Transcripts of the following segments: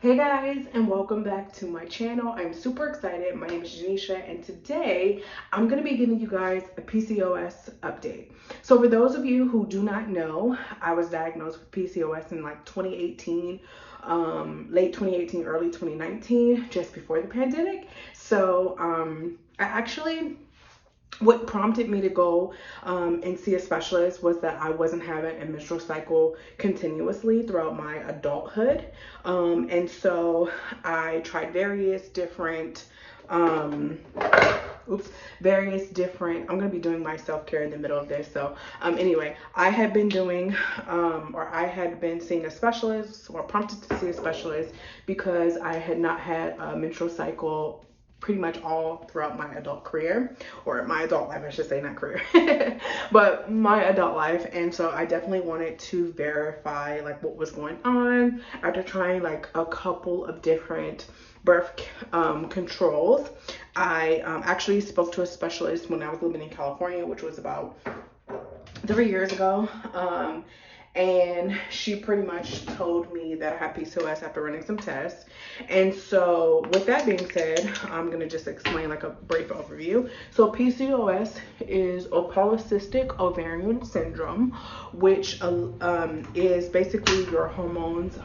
Hey guys, and welcome back to my channel. I'm super excited. My name is Janisha, and today I'm going to be giving you guys a PCOS update. So for those of you who do not know, I was diagnosed with PCOS in like 2018, late 2018, early 2019, just before the pandemic. So I actually what prompted me to go and see a specialist was that I wasn't having a menstrual cycle continuously throughout my adulthood. And so I tried various different, I'm going to be doing my self-care in the middle of this. So anyway, I had been doing, or I had been seeing a specialist, or prompted to see a specialist because I had not had a menstrual cycle pretty much all throughout my adult career, or my adult life, I should say, not career, but my adult life. And so I definitely wanted to verify like what was going on after trying like a couple of different birth controls. I actually spoke to a specialist when I was living in California, which was about 3 years ago. And she pretty much told me that I had PCOS after running some tests. And so with that being said, I'm going to just explain like a brief overview. So PCOS is a polycystic ovarian syndrome, which is basically your hormones,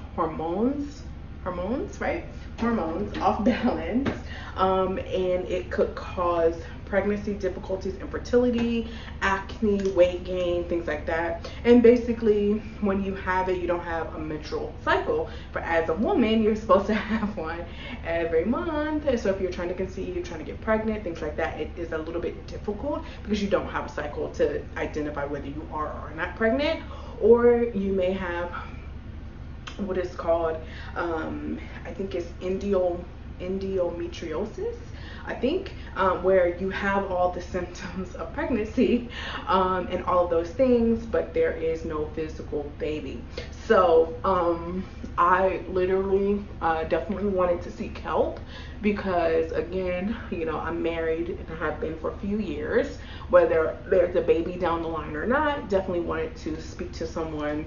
right? Hormones off balance. And it could cause pregnancy difficulties, infertility, acne, weight gain, things like that. And basically, when you have it, you don't have a menstrual cycle. But as a woman, you're supposed to have one every month. And so if you're trying to conceive, you're trying to get pregnant, things like that, it is a little bit difficult because you don't have a cycle to identify whether you are or not pregnant. Or you may have what is called, I think it's endometriosis, I think, where you have all the symptoms of pregnancy and all of those things, but there is no physical baby. So I literally definitely wanted to seek help because, again, you know, I'm married and I have been for a few years. Whether there's a baby down the line or not, definitely wanted to speak to someone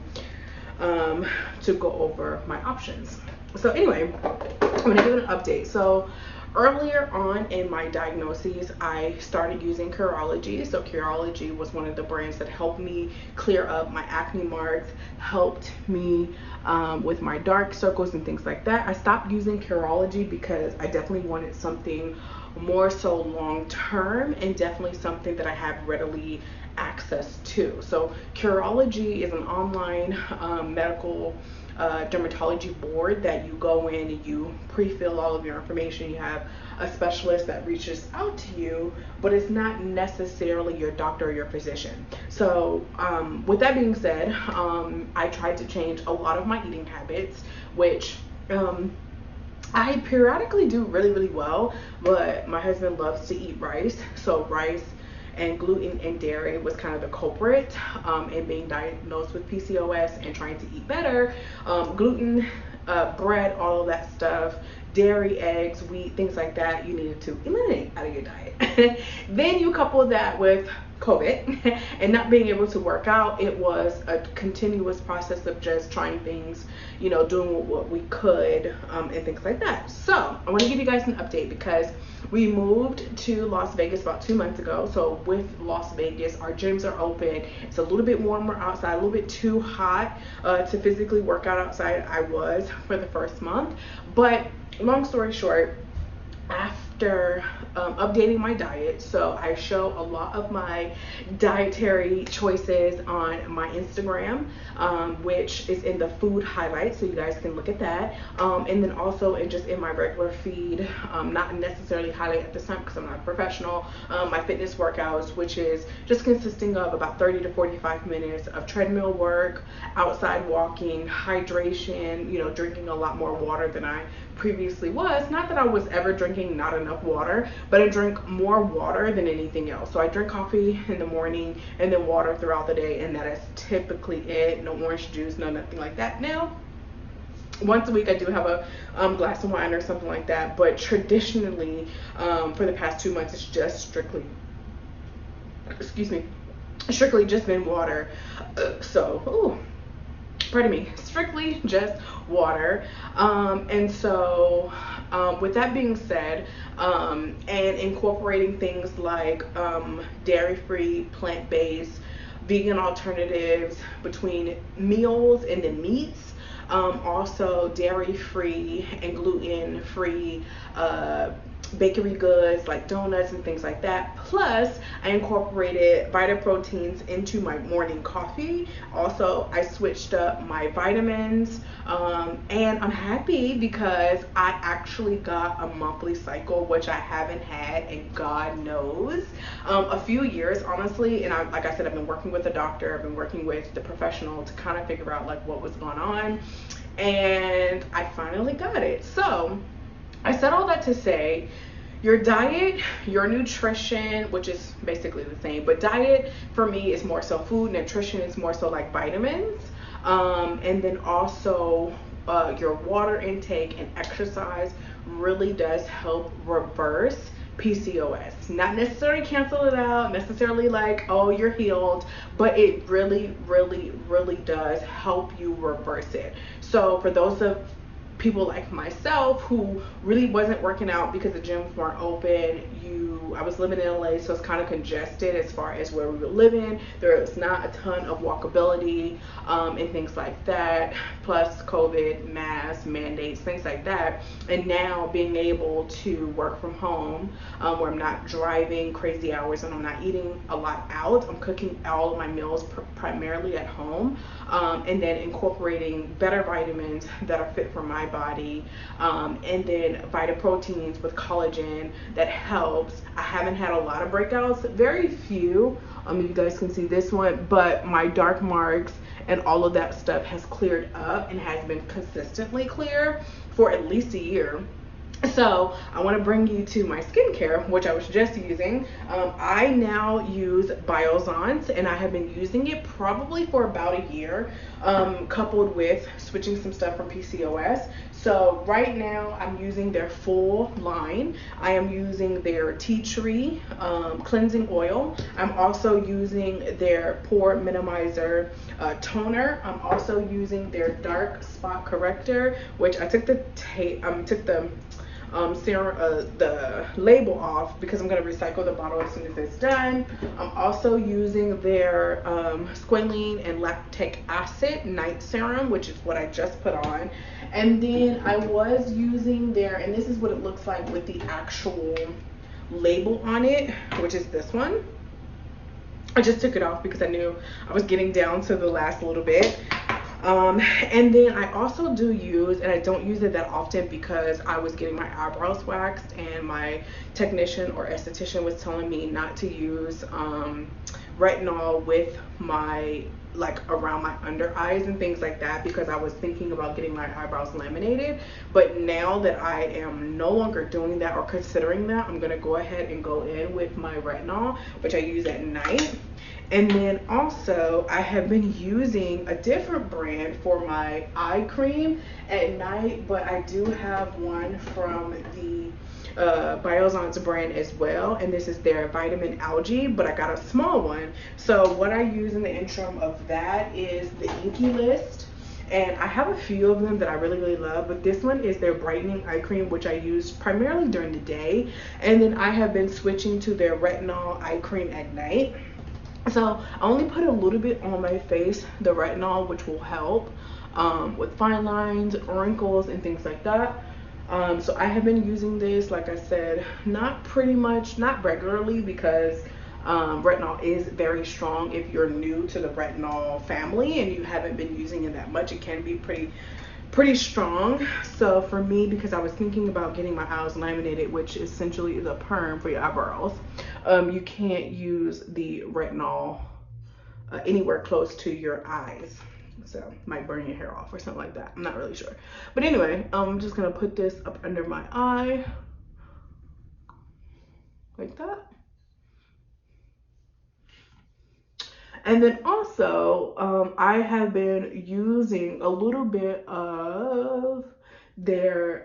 to go over my options. So anyway, I'm gonna give an update. So earlier on in my diagnoses, I started using Curology. So Curology was one of the brands that helped me clear up my acne marks, helped me with my dark circles and things like that. I stopped using Curology because I definitely wanted something more so long term, and definitely something that I have readily access to. So Curology is an online medical dermatology board that you go in and you pre-fill all of your information. You have a specialist that reaches out to you, but it's not necessarily your doctor or your physician. So with that being said, I tried to change a lot of my eating habits, which I periodically do really well, but my husband loves to eat rice. So rice and gluten and dairy was kind of the culprit in being diagnosed with PCOS and trying to eat better. Gluten, bread, all of that stuff, dairy, eggs, wheat, things like that, you needed to eliminate out of your diet. Then you couple that with COVID and not being able to work out. It was a continuous process of just trying things, you know, doing what we could and things like that. So I want to give you guys an update because we moved to Las Vegas about 2 months ago. So with Las Vegas, our gyms are open. It's a little bit warmer outside, a little bit too hot to physically work out outside. I was for the first month, but long story short, after updating my diet, so I show a lot of my dietary choices on my Instagram, which is in the food highlights, so you guys can look at that, and then also in my regular feed, not necessarily highlight at this time because I'm not a professional, my fitness workouts, which is just consisting of about 30 to 45 minutes of treadmill work, outside walking, hydration, you know, drinking a lot more water than I previously was. Not that I was ever drinking not enough water, but I drink more water than anything else. So I drink coffee in the morning and then water throughout the day, and that is typically it. No orange juice, no nothing like that. Now, once a week I do have a glass of wine or something like that, but traditionally for the past 2 months it's just strictly just been water. pardon me, strictly just water. And so with that being said, and incorporating things like dairy-free, plant-based, vegan alternatives between meals and the meats, also dairy-free and gluten-free bakery goods like donuts and things like that. Plus, I incorporated Vitaproteins into my morning coffee. Also, I switched up my vitamins, and I'm happy because I actually got a monthly cycle, which I haven't had in God knows a few years, honestly. And like I said, I've been working with a doctor, I've been working with the professional to kind of figure out like what was going on, and I finally got it. So I said all that to say, your diet, your nutrition, which is basically the same, but diet for me is more so food, nutrition is more so like vitamins, and then also your water intake and exercise really does help reverse PCOS. Not necessarily cancel it out, necessarily like, oh, you're healed, but it really, really, really does help you reverse it. So for those of people like myself who really wasn't working out because the gyms weren't open, I was living in LA, so it's kind of congested as far as where we were living. There was not a ton of walkability and things like that, plus COVID, masks, mandates, things like that. And now being able to work from home, where I'm not driving crazy hours and I'm not eating a lot out, I'm cooking all of my meals primarily at home, and then incorporating better vitamins that are fit for my body, and then Vitaproteins with collagen that helps. I haven't had a lot of breakouts, very few. You guys can see this one, but my dark marks and all of that stuff has cleared up and has been consistently clear for at least a year. So I want to bring you to my skincare, which I was just using. I now use Biossance, and I have been using it probably for about a year, coupled with switching some stuff from PCOS. So right now I'm using their full line. I am using their tea tree cleansing oil. I'm also using their pore minimizer toner. I'm also using their dark spot corrector, which I took the serum, the label off because I'm going to recycle the bottle as soon as it's done. I'm also using their squalene and lactic acid night serum, which is what I just put on. And then I was using their, and this is what it looks like with the actual label on it, which is this one. I just took it off because I knew I was getting down to the last little bit. And then I also do use, and I don't use it that often because I was getting my eyebrows waxed and my technician or esthetician was telling me not to use retinol with my, like around my under eyes and things like that, because I was thinking about getting my eyebrows laminated. But now that I am no longer doing that or considering that, I'm gonna go ahead and go in with my retinol, which I use at night. And then also I have been using a different brand for my eye cream at night, but I do have one from the Biossance brand as well, and this is their vitamin algae, but I got a small one. So what I use in the interim of that is the Inkey List, and I have a few of them that I really, really love, but this one is their brightening eye cream, which I use primarily during the day, and then I have been switching to their retinol eye cream at night. So I only put a little bit on my face, the retinol, which will help with fine lines, wrinkles, and things like that. So I have been using this, like I said, not regularly, because retinol is very strong. If you're new to the retinol family and you haven't been using it that much, it can be pretty strong. So for me, because I was thinking about getting my eyes laminated, which essentially is a perm for your eyebrows, you can't use the retinol anywhere close to your eyes. So might burn your hair off or something like that. I'm not really sure. But anyway, I'm just gonna put this up under my eye like that. And then also, I have been using a little bit of their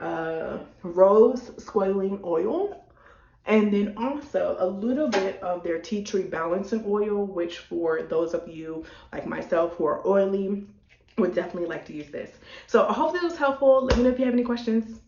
rose squalene oil, and then also a little bit of their tea tree balancing oil, which for those of you like myself who are oily, would definitely like to use this. So hopefully it was helpful. Let me know if you have any questions.